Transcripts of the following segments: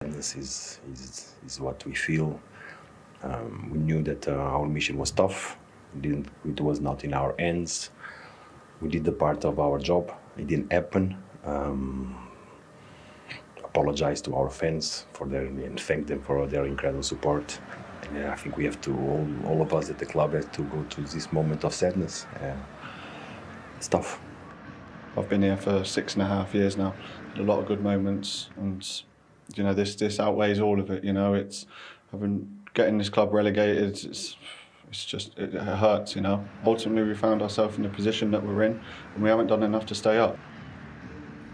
This is what we feel. We knew that our mission was tough. It was not in our hands. We did the part of our job. It didn't happen. Apologize to our fans and thank them for their incredible support. And I think we have to, all of us at the club, have to go through this moment of sadness. It's tough. I've been here for 6.5 years now. Had a lot of good moments, and you know this outweighs all of it. You know, it's getting this club relegated. It hurts. You know, ultimately we found ourselves in the position that we're in, and we haven't done enough to stay up.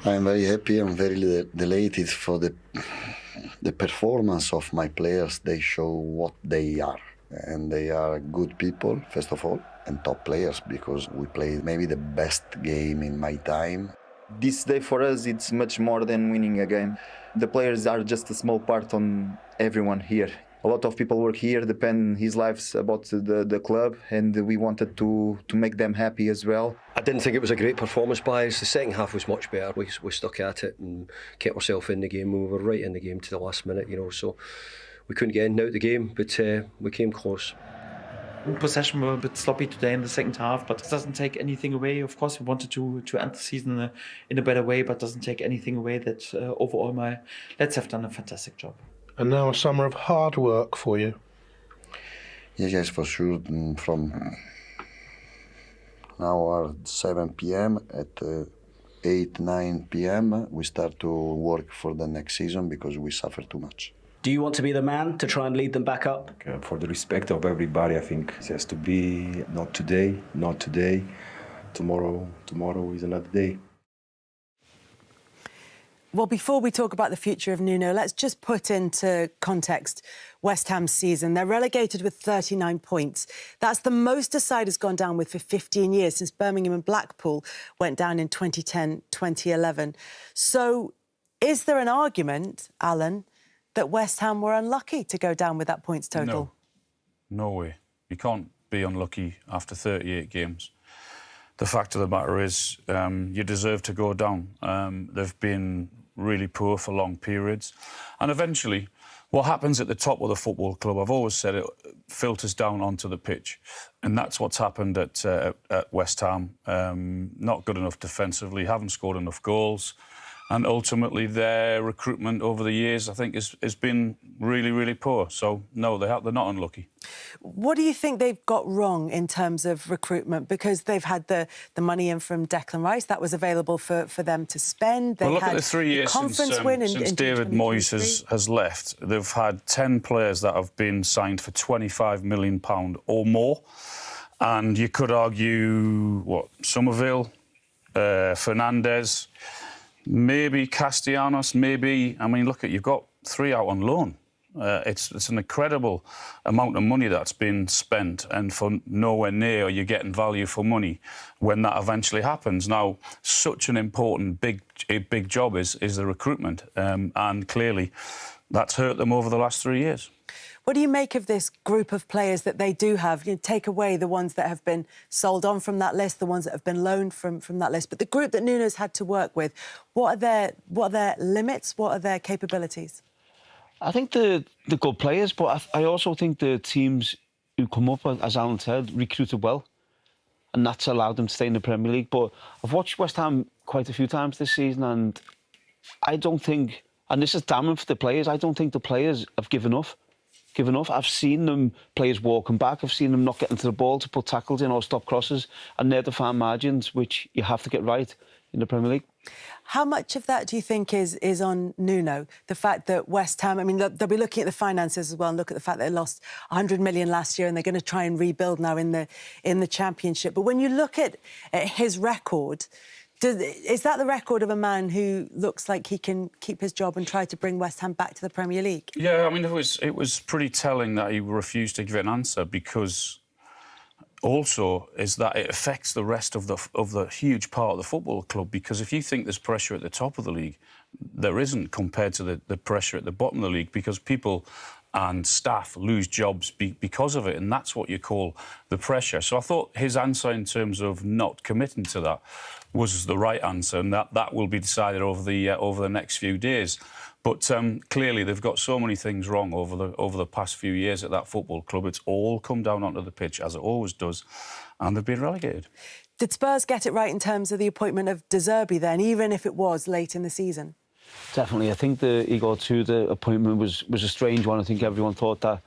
I'm very happy. I'm very delighted for the performance of my players. They show what they are, and they are good people first of all, and top players, because we played maybe the best game in my time. This day for us, it's much more than winning a game. The players are just a small part on everyone here. A lot of people work here, depend his lives about the club, and we wanted to make them happy as well. I didn't think it was a great performance by us. The second half was much better. We stuck at it and kept ourselves in the game. We were right in the game to the last minute, you know, so we couldn't get in and out the game, but we came close. Possession were a bit sloppy today in the second half, but it doesn't take anything away. Of course, we wanted to end the season in a better way, but doesn't take anything away that overall my lads have done a fantastic job. And now a summer of hard work for you. Yes, for sure. From now at 7 p.m. at 8, 9 p.m. we start to work for the next season because we suffer too much. Do you want to be the man to try and lead them back up? For the respect of everybody, I think it has to be not today. Tomorrow is another day. Well, before we talk about the future of Nuno, let's just put into context West Ham's season. They're relegated with 39 points. That's the most a side has gone down with for 15 years, since Birmingham and Blackpool went down in 2010, 2011. So is there an argument, Alan, that West Ham were unlucky to go down with that points total? No way. You can't be unlucky after 38 games. The fact of the matter is you deserve to go down. They've been really poor for long periods. And eventually, what happens at the top of the football club, I've always said it filters down onto the pitch. And that's what's happened at West Ham. Not good enough defensively, haven't scored enough goals. And ultimately, their recruitment over the years, I think, has been really, really poor. So, no, they're not unlucky. What do you think they've got wrong in terms of recruitment? Because they've had the money in from Declan Rice. That was available for them to spend. They well, look had at the 3 years since David Moyes has left. They've had 10 players that have been signed for £25 million or more. And you could argue, Somerville, Fernandes... Maybe Castellanos, maybe... I mean, look, you've got 3 out on loan. It's an incredible amount of money that's been spent, and for nowhere near are you getting value for money when that eventually happens. Now, such an important, big job is the recruitment, and clearly that's hurt them over the last 3 years. What do you make of this group of players that they do have? You take away the ones that have been sold on from that list, the ones that have been loaned from that list. But the group that Nuno's had to work with, what are their limits? What are their capabilities? I think the good players, but I also think the teams who come up, as Alan said, recruited well. And that's allowed them to stay in the Premier League. But I've watched West Ham quite a few times this season, and I don't think, and this is damning for the players, I don't think the players have given up. I've seen them, players walking back. I've seen them not getting to the ball to put tackles in or stop crosses. And they're the fine margins which you have to get right in the Premier League. How much of that do you think is on Nuno? The fact that West Ham, I mean, they'll be looking at the finances as well and look at the fact that they lost 100 million last year and they're going to try and rebuild now in the Championship. But when you look at his record, is that the record of a man who looks like he can keep his job and try to bring West Ham back to the Premier League? Yeah, I mean, it was pretty telling that he refused to give an answer, because also is that it affects the rest of the huge part of the football club. Because if you think there's pressure at the top of the league, there isn't compared to the pressure at the bottom of the league, because people and staff lose jobs because of it, and that's what you call the pressure. So I thought his answer in terms of not committing to that was the right answer, and that will be decided over the next few days. But clearly they've got so many things wrong over the past few years at that football club. It's all come down onto the pitch, as it always does, and they've been relegated. Did Spurs get it right in terms of the appointment of Zerbi then, even if it was late in the season? Definitely. I think the Igor Tudor appointment was a strange one. I think everyone thought that.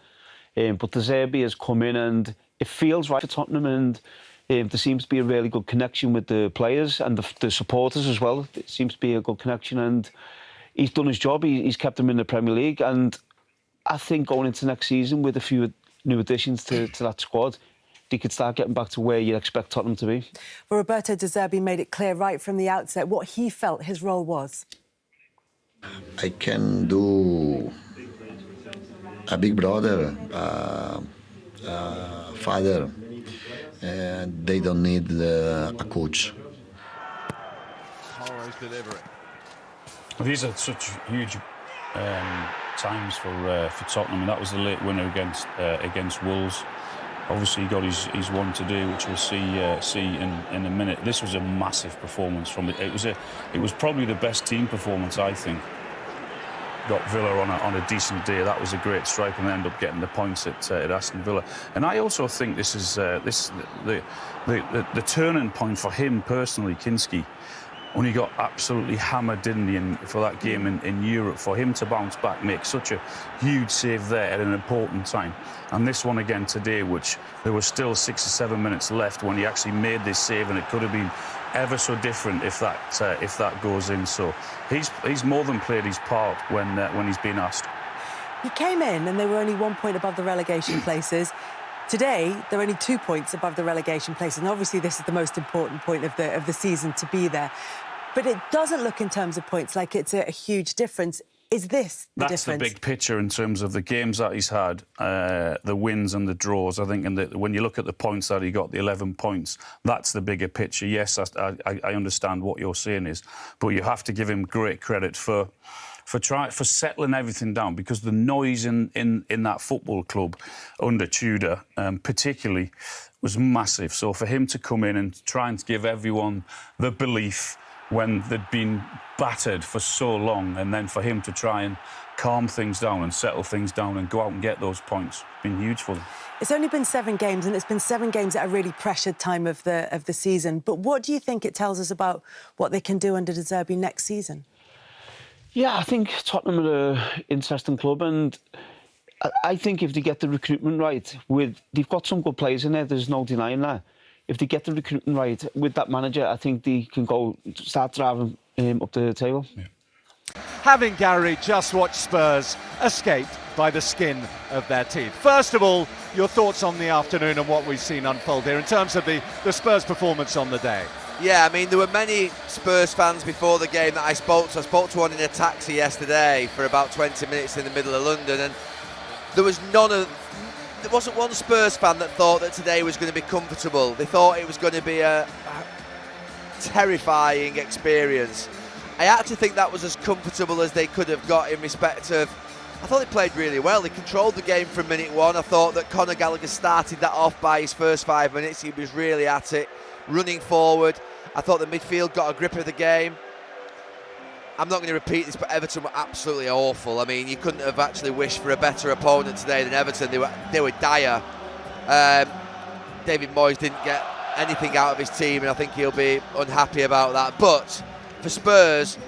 But the Zerbi has come in and it feels right for Tottenham, and there seems to be a really good connection with the players and the supporters as well. It seems to be a good connection, and he's done his job. He's kept them in the Premier League, and I think going into next season with a few new additions to that squad, they could start getting back to where you expect Tottenham to be. Well, Roberto De Zerbi made it clear right from the outset what he felt his role was. I can do a big brother, father, and they don't need a coach. These are such huge times for Tottenham, and that was the late winner against Wolves. Obviously, he got his one to do, which we'll see in a minute. This was a massive performance from it. It was probably the best team performance, I think. Got Villa on a decent day. That was a great strike, and they end up getting the points at Aston Villa. And I also think this is the turning point for him personally, Kinski. When he got absolutely hammered, didn't he, for that game in Europe, for him to bounce back, make such a huge save there at an important time. And this one again today, which there was still 6 or 7 minutes left when he actually made this save, and it could have been ever so different if that goes in. So he's more than played his part when he's been asked. He came in and they were only 1 point above the relegation places. Today, they're only 2 points above the relegation places, and obviously this is the most important point of the season to be there. But it doesn't look in terms of points like it's a huge difference. Is this the difference? That's the big picture in terms of the games that he's had, the wins and the draws, I think. And when you look at the points that he got, the 11 points, that's the bigger picture. Yes, I understand what you're saying is, but you have to give him great credit for settling everything down, because the noise in that football club under Tudor, particularly, was massive. So for him to come in and try and give everyone the belief when they'd been battered for so long, and then for him to try and calm things down and settle things down and go out and get those points, been huge for them. It's only been 7 games, and it's been 7 games at a really pressured time of the season. But what do you think it tells us about what they can do under De Zerbi next season? Yeah, I think Tottenham are an interesting club, and I think if they get the recruitment right, they've got some good players in there, there's no denying that. If they get the recruitment right with that manager, I think they can start driving up the table. Yeah. Having Gary just watched Spurs escaped by the skin of their teeth. First of all, your thoughts on the afternoon and what we've seen unfold here in terms of the Spurs performance on the day. Yeah, I mean, there were many Spurs fans before the game that I spoke to. I spoke to one in a taxi yesterday for about 20 minutes in the middle of London, and there wasn't one Spurs fan that thought that today was going to be comfortable. They thought it was going to be a terrifying experience. I actually think that was as comfortable as they could have got in respect of, I thought they played really well. They controlled the game from minute one. I thought that Conor Gallagher started that off by his first 5 minutes. He was really at it, running forward. I thought the midfield got a grip of the game. I'm not going to repeat this, but Everton were absolutely awful. I mean, you couldn't have actually wished for a better opponent today than Everton. They were dire. David Moyes didn't get anything out of his team, and I think he'll be unhappy about that. But for Spurs,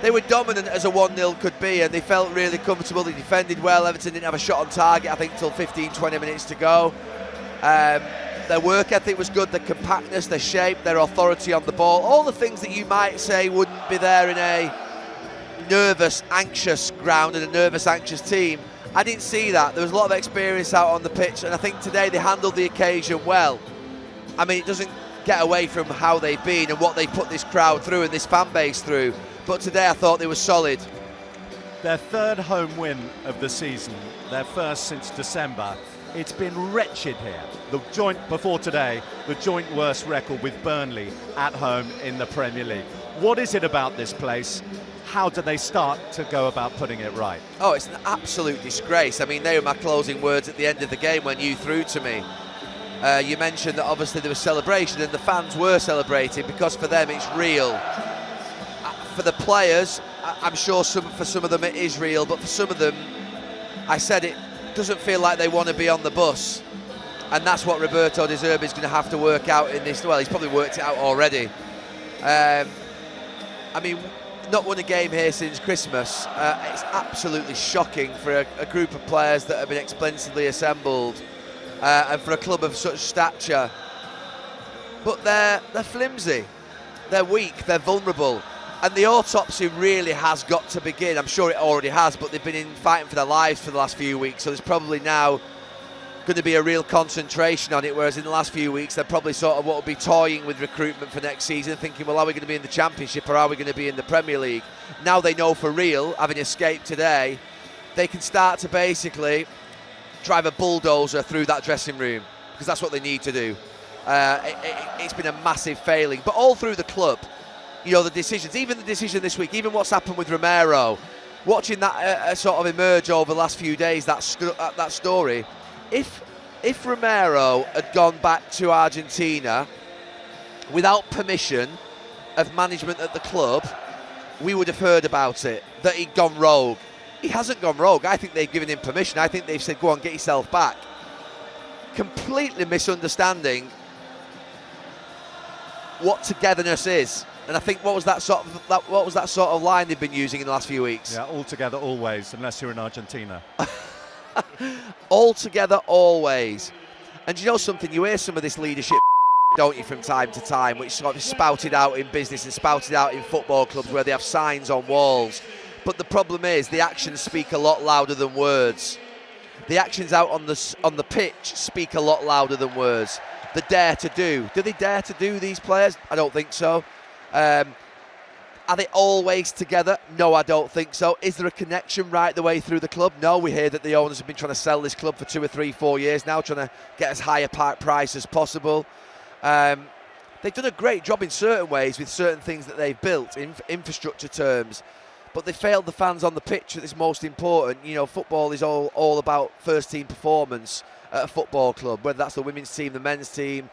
they were dominant as a 1-0 could be, and they felt really comfortable. They defended well. Everton didn't have a shot on target, I think, until 15-20 minutes to go. Their work ethic was good, their compactness, their shape, their authority on the ball, all the things that you might say wouldn't be there in a nervous, anxious ground and a nervous, anxious team. I didn't see that. There was a lot of experience out on the pitch, and I think today they handled the occasion well. I mean, it doesn't get away from how they've been and what they put this crowd through and this fan base through, but today I thought they were solid. Their 3rd home win of the season, their first since December. It's been wretched here. Before today, the joint worst record with Burnley at home in the Premier League. What is it about this place? How do they start to go about putting it right? Oh, it's an absolute disgrace. I mean, they were my closing words at the end of the game when you threw to me. You mentioned that obviously there was celebration, and the fans were celebrating because for them it's real. For the players, I'm sure for some of them it is real, but for some of them, I said it doesn't feel like they want to be on the bus. And that's what Roberto De Zerbi is going to have to work out in this. Well, he's probably worked it out already. I mean, not won a game here since Christmas. It's absolutely shocking for a group of players that have been extensively assembled, and for a club of such stature. But they're flimsy, they're weak, they're vulnerable, and the autopsy really has got to begin. I'm sure it already has, but they've been fighting for their lives for the last few weeks, so there's probably now going to be a real concentration on it, whereas in the last few weeks they're probably sort of what will be toying with recruitment for next season, thinking, well, are we going to be in the Championship or are we going to be in the Premier League? Now they know for real, having escaped today, they can start to basically drive a bulldozer through that dressing room, because that's what they need to do. It's been a massive failing, but all through the club, you know, the decisions, even the decision this week, even what's happened with Romero, watching that sort of emerge over the last few days, that story. If Romero had gone back to Argentina without permission of management at the club, we would have heard about it, that he'd gone rogue. He hasn't gone rogue. I think they've given him permission. I think they've said, go on, get yourself back. Completely misunderstanding what togetherness is. And I think what was that sort of line they've been using in the last few weeks? Yeah, all together, always, unless you're in Argentina. All together, always. And you know something? You hear some of this leadership, don't you, from time to time, which sort of spouted out in business and spouted out in football clubs where they have signs on walls. But the problem is the actions speak a lot louder than words. The actions out on the pitch speak a lot louder than words. The dare to do. Do they dare to do, these players? I don't think so. Are they always together? No, I don't think so. Is there a connection right the way through the club? No, we hear that the owners have been trying to sell this club for 2 or 3, 4 years now, trying to get as high a price as possible. They've done a great job in certain ways with certain things that they've built in infrastructure terms, but they failed the fans on the pitch that is most important. You know, football is all about first team performance at a football club, whether that's the women's team, the men's team.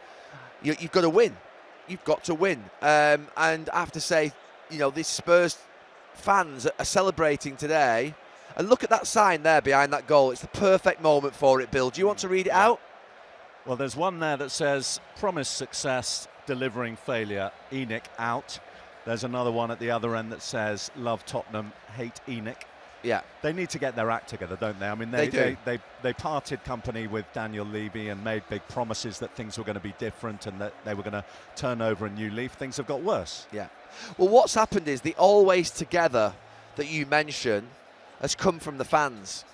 You've got to win. You've got to win. And I have to say, you know, these Spurs fans are celebrating today. And look at that sign there behind that goal. It's the perfect moment for it, Bill. Do you want to read it out? Well, there's one there that says, promise success, delivering failure, ENIC out. There's another one at the other end that says, love Tottenham, hate ENIC. Yeah. They need to get their act together, don't they? I mean, they parted company with Daniel Levy and made big promises that things were going to be different and that they were going to turn over a new leaf. Things have got worse. Yeah. Well, what's happened is the always together that you mention has come from the fans,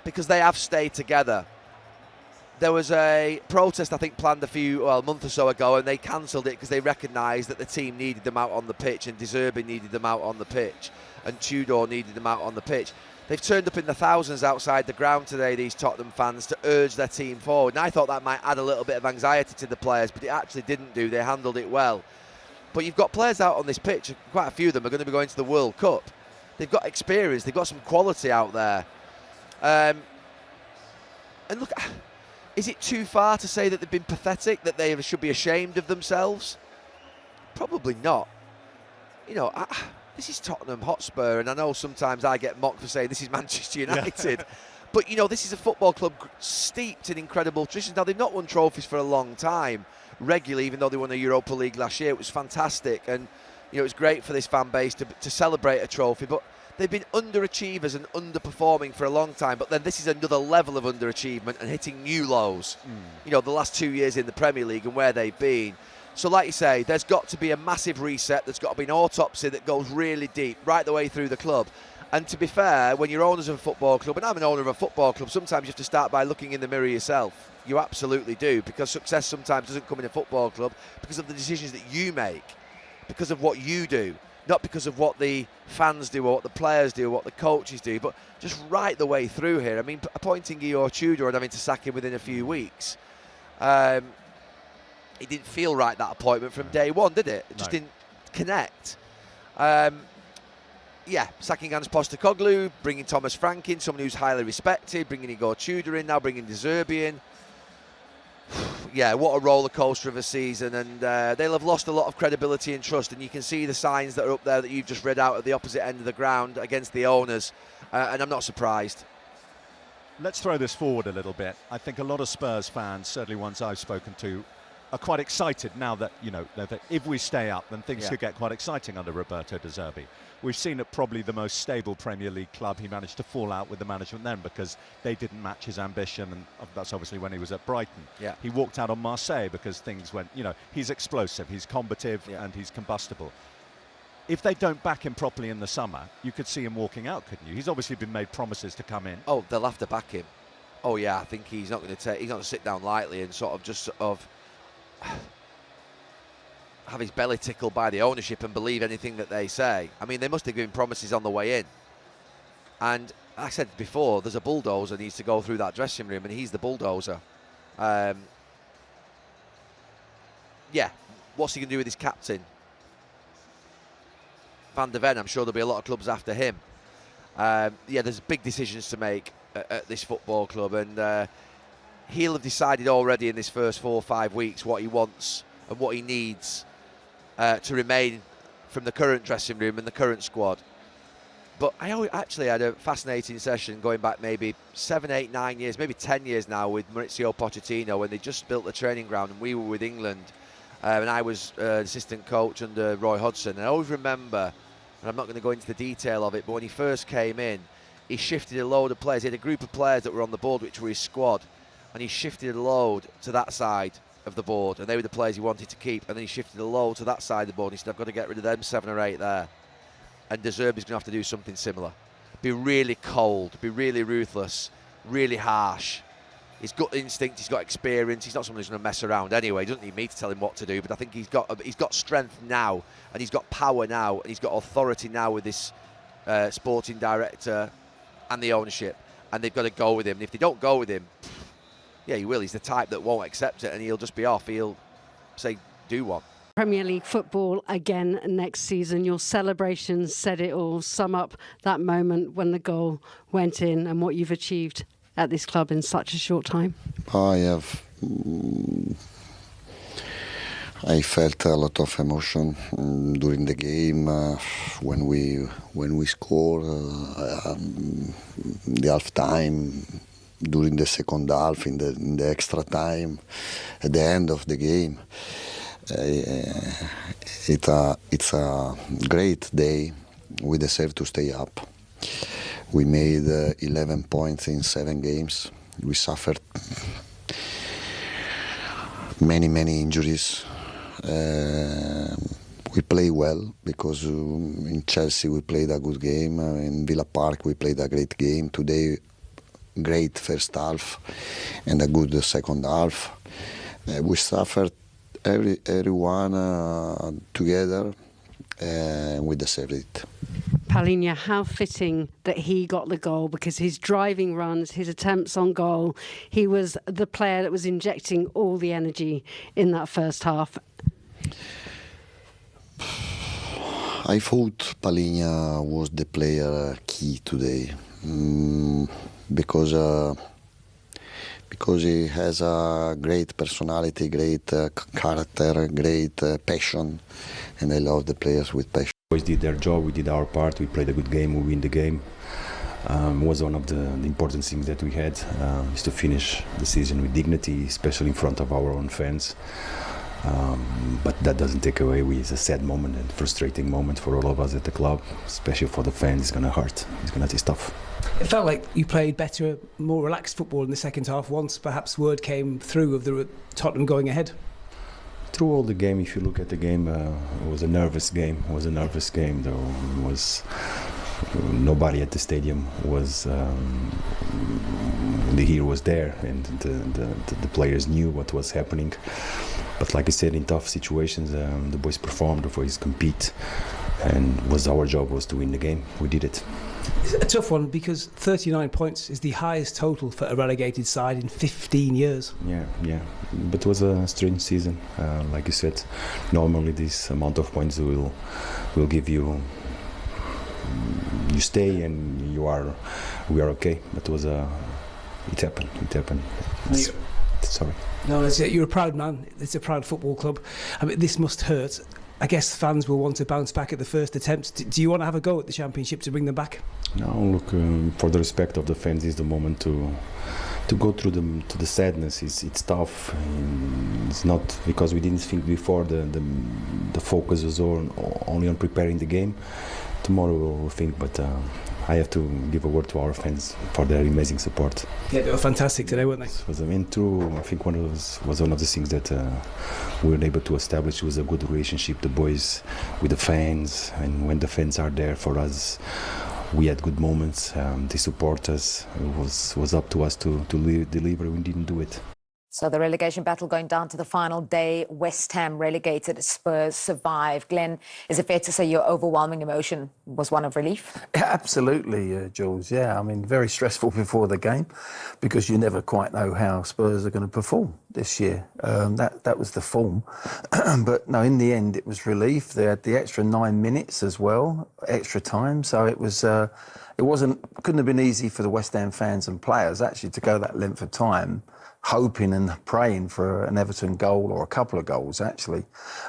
because they have stayed together. There was a protest, I think, planned a month or so ago, and they cancelled it because they recognised that the team needed them out on the pitch, and De Zerbi needed them out on the pitch, and Tudor needed them out on the pitch. They've turned up in the thousands outside the ground today, these Tottenham fans, to urge their team forward. And I thought that might add a little bit of anxiety to the players, but it actually didn't do. They handled it well. But you've got players out on this pitch, quite a few of them are going to be going to the World Cup. They've got experience, they've got some quality out there. And look, is it too far to say that they've been pathetic, that they should be ashamed of themselves? Probably not. You know, this is Tottenham Hotspur, and I know sometimes I get mocked for saying this is Manchester United. But, you know, this is a football club steeped in incredible traditions. Now, they've not won trophies for a long time, regularly, even though they won a Europa League last year. It was fantastic, and, you know, it was great for this fan base to celebrate a trophy. But they've been underachievers and underperforming for a long time. But then this is another level of underachievement and hitting new lows. You know, the last 2 years in the Premier League and where they've been. So like you say, there's got to be a massive reset. There's got to be an autopsy that goes really deep, right the way through the club. And to be fair, when you're owners of a football club, and I'm an owner of a football club, sometimes you have to start by looking in the mirror yourself. You absolutely do, because success sometimes doesn't come in a football club because of the decisions that you make, because of what you do, not because of what the fans do or what the players do or what the coaches do, but just right the way through here. I mean, appointing Guillaume Tudor and having to sack him within a few weeks, it didn't feel right, that appointment, from day one, did it? It just didn't connect. Yeah, sacking Hans Postecoglou, bringing Thomas Frank in, someone who's highly respected, bringing Igor Tudor in now, bringing De Zerbi in. yeah, what a roller coaster of a season, and they'll have lost a lot of credibility and trust, and you can see the signs that are up there that you've just read out at the opposite end of the ground against the owners, and I'm not surprised. Let's throw this forward a little bit. I think a lot of Spurs fans, certainly ones I've spoken to, are quite excited now that, you know, that if we stay up, then things could get quite exciting under Roberto De Zerbi. We've seen at probably the most stable Premier League club, he managed to fall out with the management then because they didn't match his ambition, and that's obviously when he was at Brighton. Yeah. He walked out on Marseille because things went, you know, he's explosive, he's combative, and he's combustible. If they don't back him properly in the summer, you could see him walking out, couldn't you? He's obviously been made promises to come in. Oh, they'll have to back him. Oh yeah, I think he's not going to sit down lightly and sort of have his belly tickled by the ownership and believe anything that they say. I mean, they must have given promises on the way in. And like I said before, there's a bulldozer needs to go through that dressing room, and he's the bulldozer. Yeah, what's he going to do with his captain? Van der Ven, I'm sure there'll be a lot of clubs after him. Yeah, there's big decisions to make at this football club, and he'll have decided already in this first 4 or 5 weeks what he wants and what he needs to remain from the current dressing room and the current squad. But I actually had a fascinating session going back maybe 7, 8, 9 years, maybe 10 years now with Maurizio Pochettino when they just built the training ground and we were with England, and I was assistant coach under Roy Hodgson. And I always remember, and I'm not going to go into the detail of it, but when he first came in, he shifted a load of players. He had a group of players that were on the board which were his squad, and he shifted a load to that side of the board, and they were the players he wanted to keep, and then he shifted a load to that side of the board, and he said, I've got to get rid of them 7 or 8 there. And De Zerbi's going to have to do something similar. Be really cold, be really ruthless, really harsh. He's got instinct, he's got experience, he's not someone who's going to mess around anyway. He doesn't need me to tell him what to do, but I think he's got strength now, and he's got power now, and he's got authority now with this sporting director and the ownership, and they've got to go with him. And if they don't go with him, yeah, he will. He's the type that won't accept it, and he'll just be off. He'll say, do one. Premier League football again next season. Your celebrations said it all. Sum up that moment when the goal went in and what you've achieved at this club in such a short time. I felt a lot of emotion during the game when we scored the half time, during the second half, in the extra time, at the end of the game. It's a great day. We deserve to stay up. We made 11 points in 7 games. We suffered many injuries. We play well because in Chelsea we played a good game. In Villa Park we played a great game. Today, great first half and a good second half. We suffered everyone together, and we deserved it. Palhinha, how fitting that he got the goal, because his driving runs, his attempts on goal, he was the player that was injecting all the energy in that first half. I thought Palhinha was the player key today because he has a great personality, great character, great passion, and I love the players with passion. Boys did their job, we did our part, we played a good game, we win the game. Was one of the important things that we had, is to finish the season with dignity, especially in front of our own fans. But that doesn't take away. It's a sad moment and frustrating moment for all of us at the club, especially for the fans. It's going to hurt. It's going to be tough. It felt like you played better, more relaxed football in the second half once perhaps word came through of the Tottenham going ahead. Through all the game, if you look at the game, it was a nervous game. It was a nervous game. There was nobody at the stadium. Was the hero was there, and the players knew what was happening. But like I said, in tough situations, the boys performed, the boys compete, and our job was to win the game. We did it. It's a tough one because 39 points is the highest total for a relegated side in 15 years. Yeah. But it was a strange season. Like you said, normally this amount of points will give you. You stay and we are okay. But it happened. Sorry. No, you're a proud man. It's a proud football club. I mean, this must hurt. I guess fans will want to bounce back at the first attempt. Do you want to have a go at the Championship to bring them back? No, look, for the respect of the fans, is the moment to go through the sadness. It's tough. It's not because we didn't think before. The focus was only on preparing the game. Tomorrow we'll think, but I have to give a word to our fans for their amazing support. Yeah, they were fantastic today, weren't they? It was, I think one of the things that we were able to establish was a good relationship, the boys with the fans, and when the fans are there for us, we had good moments. They support us. It was up to us to deliver. We didn't do it. So the relegation battle going down to the final day. West Ham relegated, Spurs survive. Glenn, is it fair to say your overwhelming emotion was one of relief? Yeah, absolutely, Jules. Yeah, I mean, very stressful before the game because you never quite know how Spurs are going to perform this year. That was the form. But no, in the end, it was relief. They had the extra 9 minutes as well, extra time. So it was. Couldn't have been easy for the West Ham fans and players actually to go that length of time, hoping and praying for an Everton goal or a couple of goals, actually.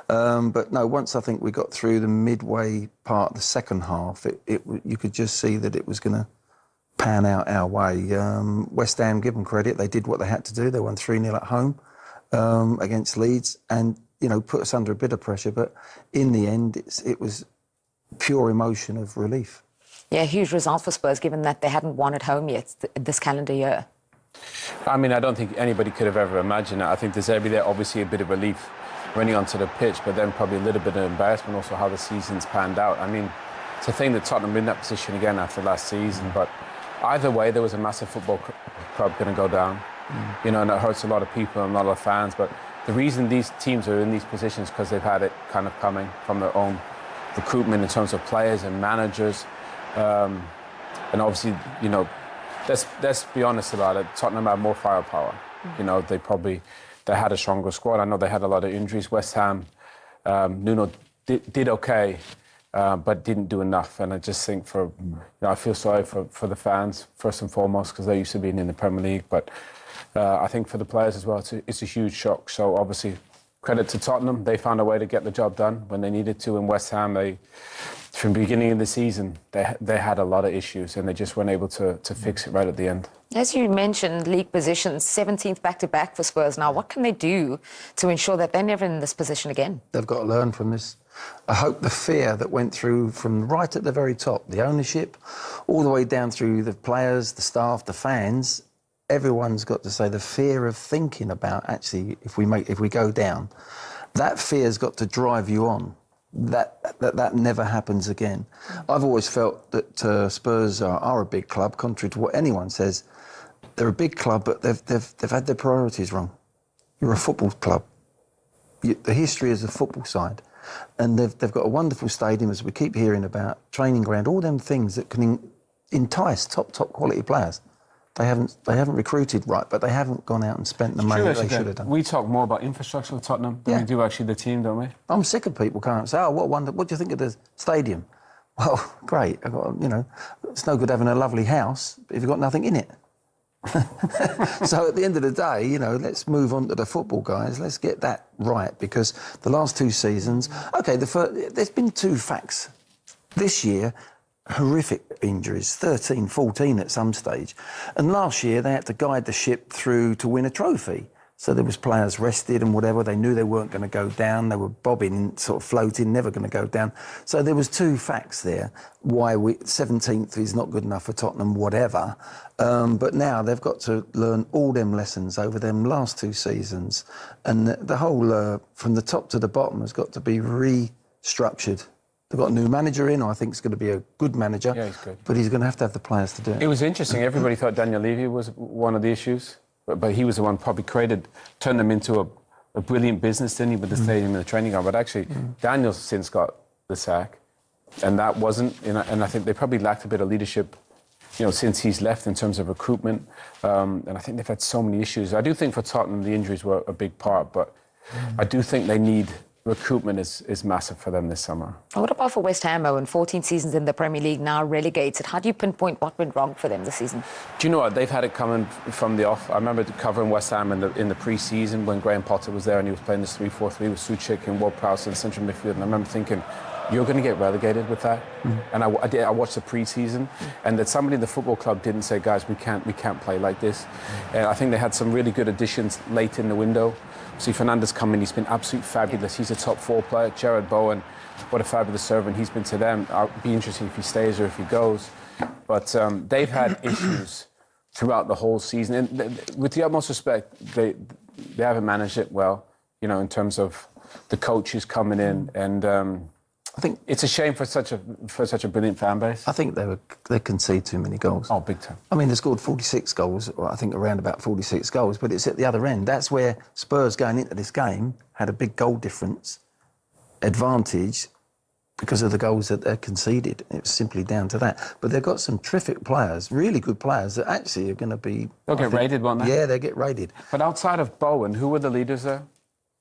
But no, once I think we got through the midway part of the second half, you could just see that it was going to pan out our way. West Ham, give them credit, they did what they had to do. They won 3-0 at home against Leeds and, put us under a bit of pressure. But in the end, it was pure emotion of relief. Yeah, huge result for Spurs, given that they hadn't won at home yet this calendar year. I mean, I don't think anybody could have ever imagined that. I think there's every day, obviously, a bit of relief running onto the pitch, but then probably a little bit of embarrassment also how the season's panned out. I mean, it's a thing that Tottenham were in that position again after last season, but either way, there was a massive football club going to go down. And it hurts a lot of people and a lot of fans, but the reason these teams are in these positions because they've had it kind of coming from their own recruitment in terms of players and managers. And obviously, let's be honest about it. Tottenham had more firepower. They had a stronger squad. I know they had a lot of injuries. West Ham, Nuno did okay, but didn't do enough. And I just think I feel sorry for the fans first and foremost because they're used to being in the Premier League. But I think for the players as well, it's a huge shock. So obviously, credit to Tottenham. They found a way to get the job done when they needed to. In West Ham, from the beginning of the season, they had a lot of issues and they just weren't able to fix it right at the end. As you mentioned, league positions, 17th back-to-back for Spurs now. What can they do to ensure that they're never in this position again? They've got to learn from this. I hope the fear that went through from right at the very top, the ownership, all the way down through the players, the staff, the fans, everyone's got to say the fear of thinking about actually if we go down, that fear's got to drive you on. That never happens again. I've always felt that Spurs are a big club, contrary to what anyone says. They're a big club, but they've had their priorities wrong. You're a football club. The history is the football side, and they've got a wonderful stadium, as we keep hearing about, training ground, all them things that can entice top quality players. They haven't recruited right, but they haven't gone out and spent the money they should have done. We talk more about infrastructure at Tottenham than we do actually the team, don't we? I'm sick of people coming and say, "Oh, what do you think of the stadium?" Well, great. It's no good having a lovely house if you've got nothing in it. So at the end of the day, let's move on to the football, guys. Let's get that right because the last 2 seasons, there's been 2 facts this year. Horrific injuries, 13, 14 at some stage. And last year they had to guide the ship through to win a trophy. So there was players rested and whatever. They knew they weren't going to go down. They were bobbing, sort of floating, never going to go down. So there was 2 facts there why 17th is not good enough for Tottenham, whatever. But now they've got to learn all them lessons over them last 2 seasons. And the whole, from the top to the bottom, has got to be restructured. They've got a new manager in. I think it's going to be a good manager. Yeah, he's good. But he's going to have the players to do it. It was interesting. Everybody thought Daniel Levy was one of the issues, but he was the one probably turned them into a brilliant business, didn't he, with the stadium and the training ground. But actually, Daniel's since got the sack, and that wasn't. And I think they probably lacked a bit of leadership, since he's left in terms of recruitment. And I think they've had so many issues. I do think for Tottenham the injuries were a big part, but I do think they need recruitment is massive for them this summer. What about for West Ham, Owen? 14 seasons in the Premier League, now relegated. How do you pinpoint what went wrong for them this season? Do you know what? They've had it coming from the off. I remember covering West Ham in the pre-season when Graham Potter was there and he was playing this 3-4-3 with Souček and Ward-Prowse in central midfield. And I remember thinking, you're going to get relegated with that. And I watched the pre-season, and that somebody in the football club didn't say, guys, we can't play like this. And I think they had some really good additions late in the window. See, Fernandes coming, he's been absolutely fabulous. He's a top 4 player. Jared Bowen, what a fabulous servant he's been to them. It'll be interesting if he stays or if he goes. But they've had issues throughout the whole season. And with the utmost respect, they haven't managed it well, you know, in terms of the coaches coming in. And I think it's a shame for such a brilliant fan base. I think they concede too many goals. Oh, big time. I mean, they scored 46 goals, or I think around about 46 goals, but it's at the other end. That's where Spurs going into this game had a big goal difference advantage because of the goals that they conceded. It was simply down to that. But they've got some terrific players, really good players that actually are going to be... They'll get raided, won't they? Yeah, they'll get raided. But outside of Bowen, who were the leaders there?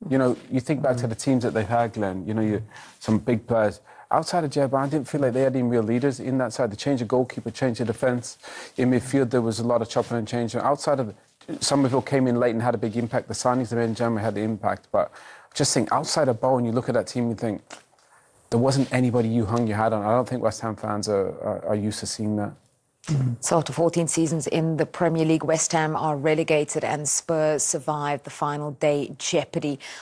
You know, you think back to the teams that they've had, Glenn, you know, some big players. Outside of Jared Bowen, I didn't feel like they had any real leaders in that side. They changed the goalkeeper, changed the defence. In midfield, there was a lot of chopping and changing. Outside of Somerville came in late and had a big impact. The signings they made in January had the impact. But just think, outside of Bowen, you look at that team and you think, there wasn't anybody you hung your hat on. I don't think West Ham fans are used to seeing that. So after 14 seasons in the Premier League, West Ham are relegated and Spurs survived the final day jeopardy